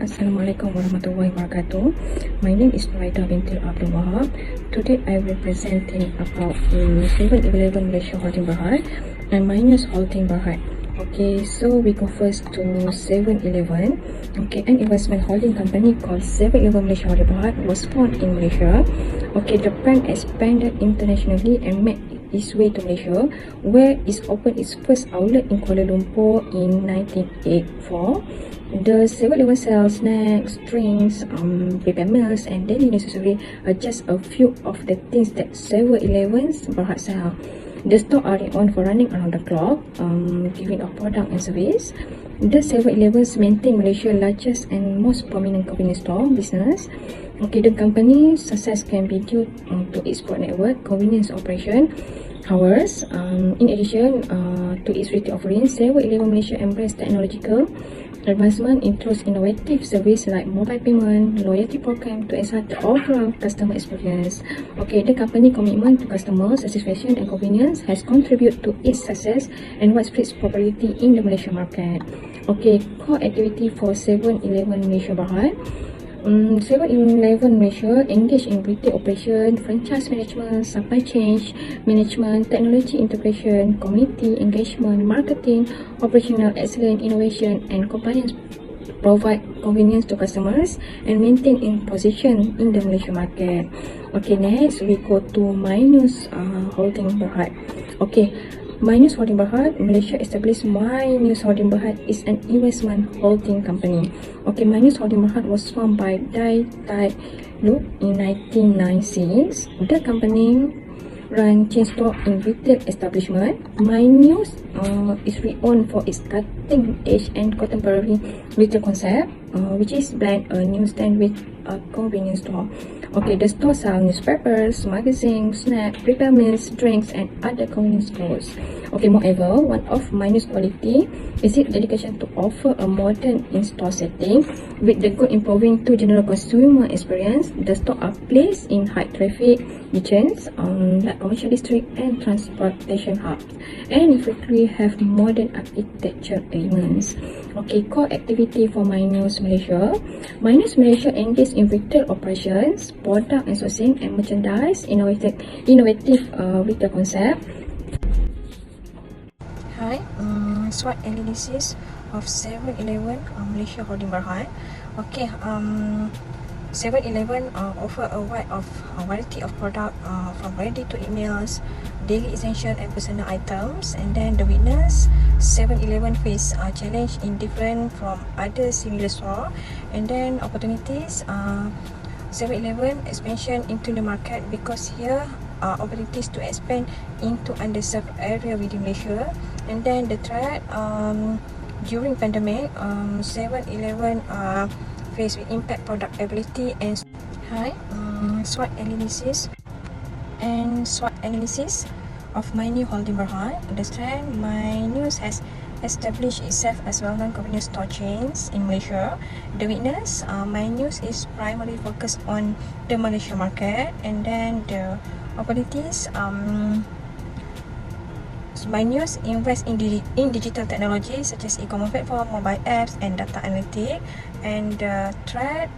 Assalamualaikum warahmatullahi wabarakatuh. My name is Noraida binti Abdul Wahap. Today I will presenting about 7-Eleven Malaysia Holding Berhad and MyNEWS Holding Berhad. Okay, so we go first to 7-Eleven. Okay, an investment holding company called 7-Eleven Malaysia Holding Berhad was formed in Malaysia. Okay, the brand expanded internationally and made its way to Malaysia, where it opened its first outlet in Kuala Lumpur in 1984. The 7-Eleven sells snacks, drinks, prepared meals and daily necessities are just a few of the things that 7-Eleven's Berhad sell. The store are renowned for running around the clock, giving a product and service. The 7-Eleven's maintain Malaysia's largest and most prominent convenience store business. Okay, the company's success can be due to its broad network, convenience operation hours. In addition to its retail offerings, 7-Eleven Malaysia embraced technological advancement includes innovative service like mobile payment, loyalty program to enhance the overall customer experience. Okay, the company commitment to customer satisfaction and convenience has contributed to its success and widespread popularity in the Malaysian market. Okay, core activity for 7-Eleven Malaysia Berhad. 7-Eleven Malaysia engage in retail operation, franchise management, supply chain management, technology integration, community engagement, marketing, operational excellence, innovation and compliance, provide convenience to customers and maintain in position in the Malaysian market. Okay, next we go to MyNEWS Holding Berhad. Okay, MyNEWS Holding Berhad, Malaysia established MyNEWS Holding Berhad is an investment holding company. Okay, MyNEWS Holding Berhad was formed by Dai Tai Luke in 1996. The company run chain store in retail establishment. MyNEWS is renowned for its cutting edge and contemporary retail concept, which is blend a newsstand with a convenience store. Okay, the store sell newspapers, magazines, snacks, prepared meals, drinks, and other convenience goods. Okay, moreover, one of MyNEWS quality is its dedication to offer a modern in-store setting with the goal improving to general consumer experience. The store are placed in high traffic regions, like commercial district and transportation hubs, and frequently have modern architecture elements. Okay, core activity for MyNEWS Malaysia. MyNEWS Malaysia engage in retail operations, product and sourcing and merchandise, innovative retail concept. Hi, SWOT analysis of 7-Eleven Malaysia Holding Berhad. Okay, 7-Eleven offer a wide variety of product from ready-to-eat meals, daily essential and personal items. And then the witness 7-Eleven face challenge in different from other similar store. And then opportunities 7-Eleven expansion into the market because here opportunities to expand into underserved area within Malaysia. And then the threat during pandemic 7-Eleven faced with impact product ability and SWOT analysis of MyNEWS Holding Berhad. Understand MyNEWS has established itself as well-known convenience store chains in Malaysia. The witness MyNEWS is primarily focused on the Malaysia market. And then the opportunities MyNEWS invest in digital technology such as e-commerce platform, mobile apps and data analytics. And the threat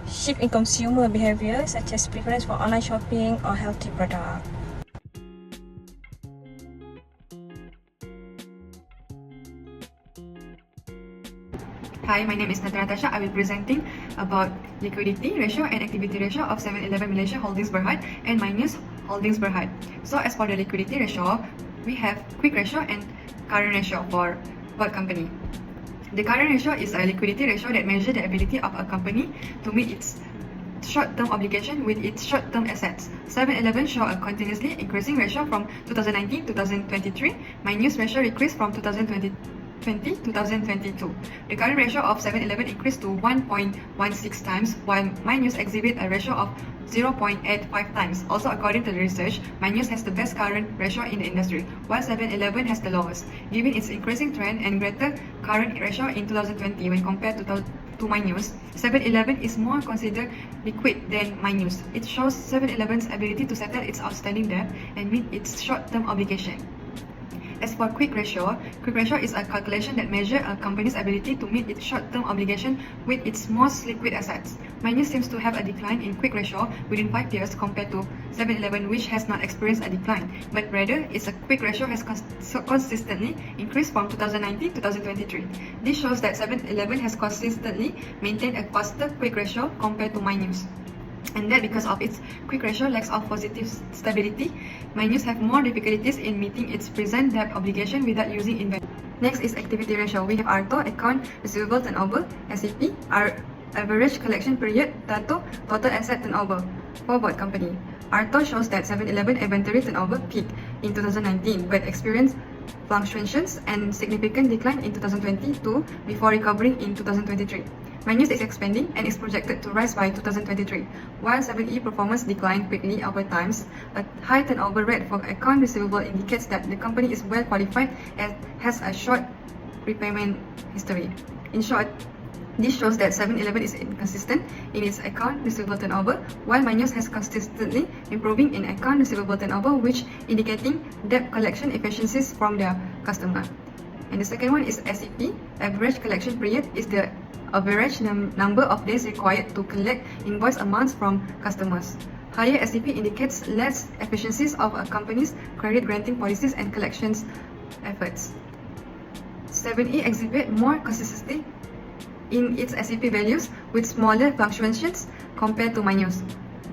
shift in consumer behavior such as preference for online shopping or healthy product. Hi, my name is Natrah Natasha. I will be presenting about liquidity ratio and activity ratio of 7-Eleven Malaysia Holdings Berhad and MyNEWS Holdings Berhad. So as for the liquidity ratio, we have quick ratio and current ratio for both company. The current ratio is a liquidity ratio that measures the ability of a company to meet its short-term obligation with its short-term assets. 7-Eleven show a continuously increasing ratio from 2019 to 2023. MyNEWS ratio increased from 2020 2022. The current ratio of 7-Eleven increased to 1.16 times, while MyNEWS exhibit a ratio of 0.85 times. Also, according to the research, MyNEWS has the best current ratio in the industry, while 7-Eleven has the lowest, given its increasing trend and greater current ratio in 2020 when compared to MyNEWS. 7-Eleven is more considered liquid than MyNEWS. It shows 7-Eleven's ability to settle its outstanding debt and meet its short-term obligation. As for quick ratio is a calculation that measures a company's ability to meet its short-term obligation with its most liquid assets. MyNEWS seems to have a decline in quick ratio within 5 years compared to 7-Eleven, which has not experienced a decline, but rather its quick ratio has consistently increased from 2019 to 2023. This shows that 7-Eleven has consistently maintained a faster quick ratio compared to MyNEWS. And that because of its quick ratio lacks of positive stability, MyNEWS have more difficulties in meeting its present debt obligation without using inventory. Next is activity ratio. We have ARTO, account receivable turnover, SAP, our average collection period, TATO, total asset turnover for both company. ARTO shows that 7-Eleven inventory turnover peaked in 2019 but experienced fluctuations and significant decline in 2022 before recovering in 2023. MyNEWS is expanding and is projected to rise by 2023, while 7E performance declined quickly over time. A high turnover rate for account receivable indicates that the company is well qualified and has a short repayment history. In short, this shows that 7-Eleven is inconsistent in its account receivable turnover, while MyNEWS has consistently improving in account receivable turnover, which indicating debt collection efficiencies from their customer. And the second one is SEP, average collection period, is the average number of days required to collect invoice amounts from customers. Higher SEP indicates less efficiencies of a company's credit granting policies and collections efforts. 7E exhibit more consistency in its SEP values with smaller fluctuations compared to MyNEWS,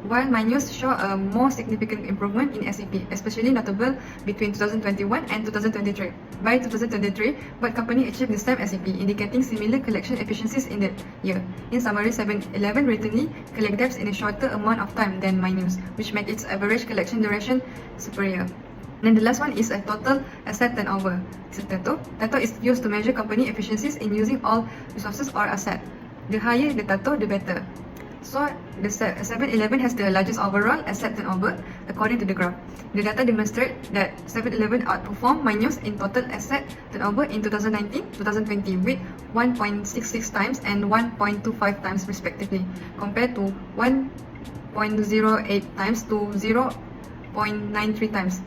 while MyNEWS show a more significant improvement in SEP, especially notable between 2021 and 2023. By 2023, both companies achieved the same SEP, indicating similar collection efficiencies in the year. In summary, 7-Eleven routinely collect debts in a shorter amount of time than MyNEWS, which makes its average collection duration superior. And the last one is a total asset turnover. It's a TATO. TATO is used to measure company efficiencies in using all resources or asset. The higher the TATO, the better. So, the 7-Eleven has the largest overall asset turnover according to the graph. The data demonstrate that 7-Eleven outperformed MyNEWS in total asset turnover in 2019-2020 with 1.66 times and 1.25 times respectively, compared to 1.08 times to 0.93 times.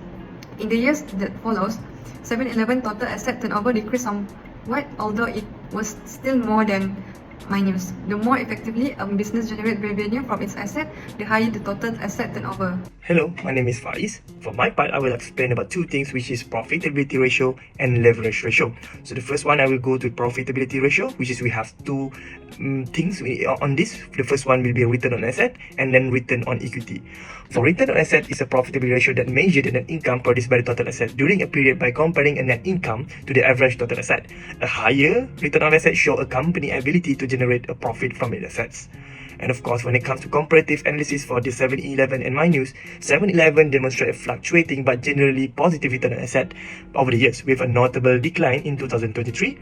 In the years that follows, 7-Eleven total asset turnover decreased somewhat, although it was still more than MyNEWS. The more effectively a business generates revenue from its asset, the higher the total asset turnover. Hello, my name is Faez. For my part, I will explain about two things, which is profitability ratio and leverage ratio. So the first one, I will go to profitability ratio, which is we have two things on this. The first one will be return on asset and then return on equity. For return on asset is a profitability ratio that measures the net income produced by the total asset during a period by comparing a net income to the average total asset. A higher return on asset shows a company ability to generate a profit from its assets. And of course, when it comes to comparative analysis for the 7-Eleven and MyNEWS, 7-Eleven demonstrate a fluctuating but generally positive return on asset over the years, with a notable decline in 2023.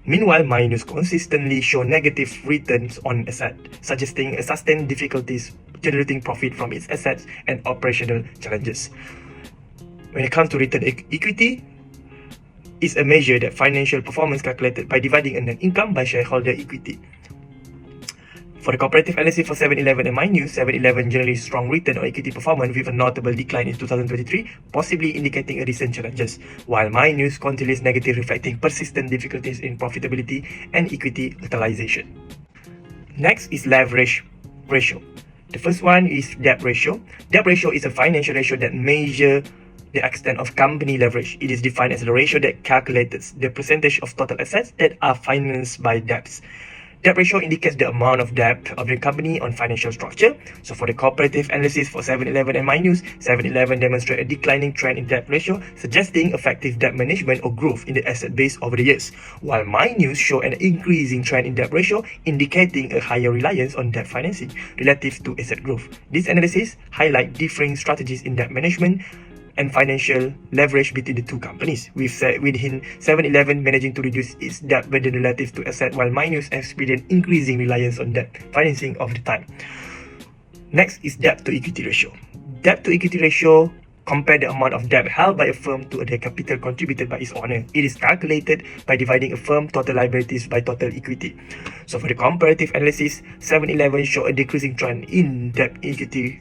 Meanwhile, MyNEWS consistently show negative returns on asset, suggesting a sustained difficulties generating profit from its assets and operational challenges. When it comes to return equity, is a measure that financial performance calculated by dividing a net income by shareholder equity. For the comparative analysis for 7-Eleven and MyNEWS, 7-Eleven generally strong return on equity performance with a notable decline in 2023, possibly indicating a recent challenges, while MyNEWS continues negative, reflecting persistent difficulties in profitability and equity utilization. Next is leverage ratio. The first one is debt ratio. Debt ratio is a financial ratio that measures the extent of company leverage. It is defined as the ratio that calculates the percentage of total assets that are financed by debts. Debt ratio indicates the amount of debt of the company on financial structure. So for the comparative analysis for 7-Eleven and MyNEWS, 7-Eleven demonstrate a declining trend in debt ratio, suggesting effective debt management or growth in the asset base over the years, while MyNEWS show an increasing trend in debt ratio, indicating a higher reliance on debt financing relative to asset growth. This analysis highlight differing strategies in debt management and financial leverage between the two companies, with 7-Eleven managing to reduce its debt burden relative to asset, while MyNEWS experienced increasing reliance on debt financing over the time. Next is debt to equity ratio. Debt to equity ratio compare the amount of debt held by a firm to the capital contributed by its owner. It is calculated by dividing a firm's total liabilities by total equity. So for the comparative analysis, 7-Eleven show a decreasing trend in debt equity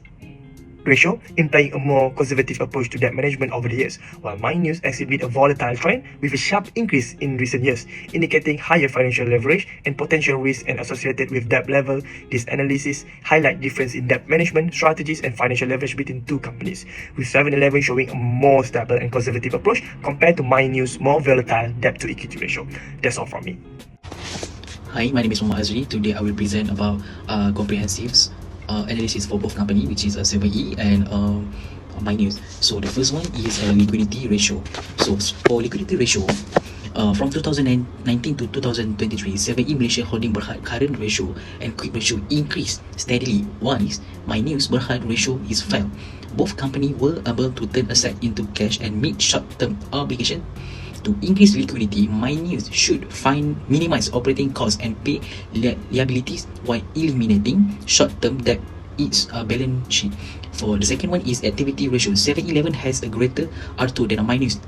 ratio, implying a more conservative approach to debt management over the years, while MyNEWS exhibit a volatile trend with a sharp increase in recent years, indicating higher financial leverage and potential risk and associated with debt level. This analysis highlight difference in debt management strategies and financial leverage between two companies, with 7-Eleven showing a more stable and conservative approach compared to MyNEWS' more volatile debt to equity ratio. That's all from me. Hi, my name is Azri. Today I will present about comprehensive analysis for both company, which is 7E and MyNEWS. So the first one is liquidity ratio. So for liquidity ratio, from 2019 to 2023, 7E Malaysia Holding Berhad current ratio and quick ratio increased steadily, while MyNEWS Berhad ratio is fell. Both companies were able to turn asset into cash and meet short-term obligation. To increase liquidity, MyNEWS should minimize operating costs and pay liabilities while eliminating short-term debt its balance sheet. For the second one is activity ratio. 7-Eleven has a greater R2 than a MyNEWS.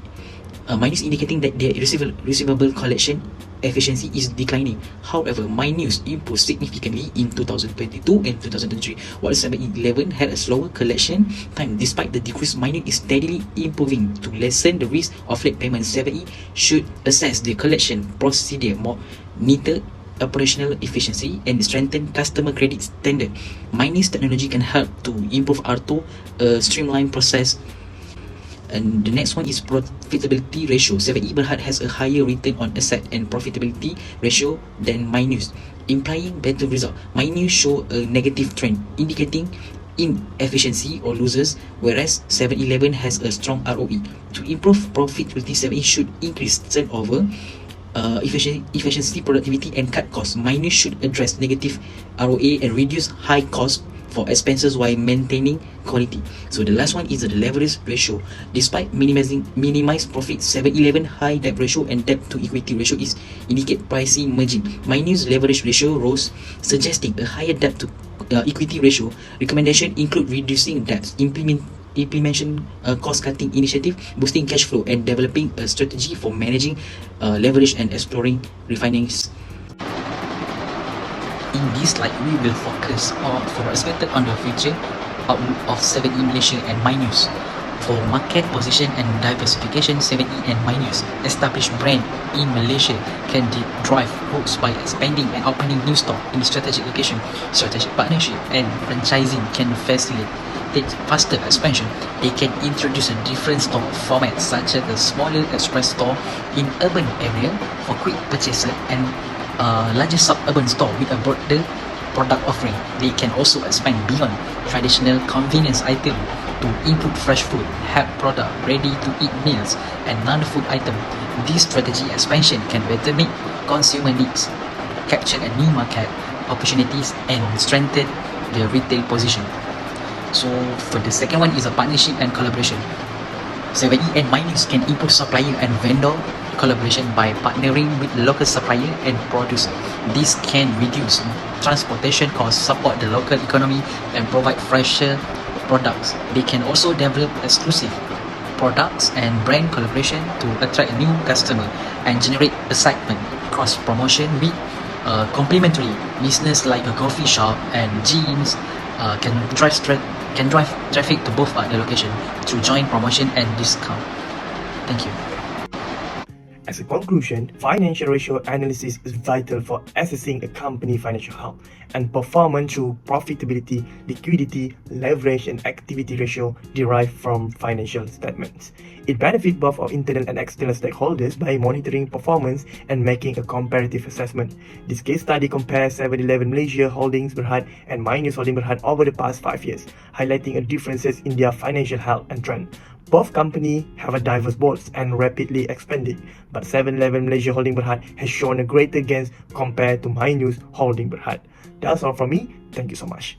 MyNEWS indicating that their receivable collection efficiency is declining. However, MyNEWS improved significantly in 2022 and 2023, while 7-Eleven had a slower collection time. Despite the decrease, MyNEWS is steadily improving. To lessen the risk of late payments, 7E should assess the collection procedure more neater operational efficiency and strengthen customer credit standard. MyNEWS technology can help to improve R2, a streamlined process. And the next one is profitability ratio. 7E Berhad has a higher return on asset and profitability ratio than MyNEWS, implying better result. MyNEWS show a negative trend, indicating inefficiency or losses, whereas 7-Eleven has a strong ROE. To improve profitability, 7E should increase turnover, efficiency, productivity, and cut costs. MyNEWS should address negative ROA and reduce high costs for expenses while maintaining quality. So the last one is the leverage ratio. Despite minimized profit, 7-Eleven high debt ratio and debt to equity ratio is indicate pricing margin. MyNEWS leverage ratio rose, suggesting a higher debt to equity ratio. Recommendation include reducing debts, implementation cost-cutting initiative, boosting cash flow, and developing a strategy for managing leverage and exploring refinance. In this slide, we will focus on the future outlook of 7E Malaysia and MyNEWS. For market position and diversification, 7E and MyNEWS established brand in Malaysia can drive growth by expanding and opening new store in strategic location. Strategic partnership and franchising can facilitate faster expansion. They can introduce a different store formats such as a smaller express store in urban area for quick purchases and larger suburban store with a broader product offering. They can also expand beyond traditional convenience items to include fresh food, health product, ready-to-eat meals, and non-food items. This strategy expansion can better meet consumer needs, capture a new market opportunities, and strengthen their retail position. So for the second one is a partnership and collaboration. 7E and MyNEWS can improve supplier and vendor collaboration by partnering with local supplier and producer. This can reduce transportation costs, support the local economy, and provide fresher products. They can also develop exclusive products and brand collaboration to attract new customer and generate excitement. Cross promotion with complementary business like a coffee shop and gyms can drive traffic to both the location through joint promotion and discount. Thank you. As a conclusion, financial ratio analysis is vital for assessing a company's financial health and performance through profitability, liquidity, leverage, and activity ratio derived from financial statements. It benefits both our internal and external stakeholders by monitoring performance and making a comparative assessment. This case study compares 7-Eleven Malaysia Holdings Berhad and MyNEWS Holding Berhad over the past 5 years, highlighting differences in their financial health and trend. Both companies have a diverse boards and rapidly expanding, but 7-Eleven Malaysia Holding Berhad has shown a greater gains compared to MyNEWS Holding Berhad. That's all from me. Thank you so much.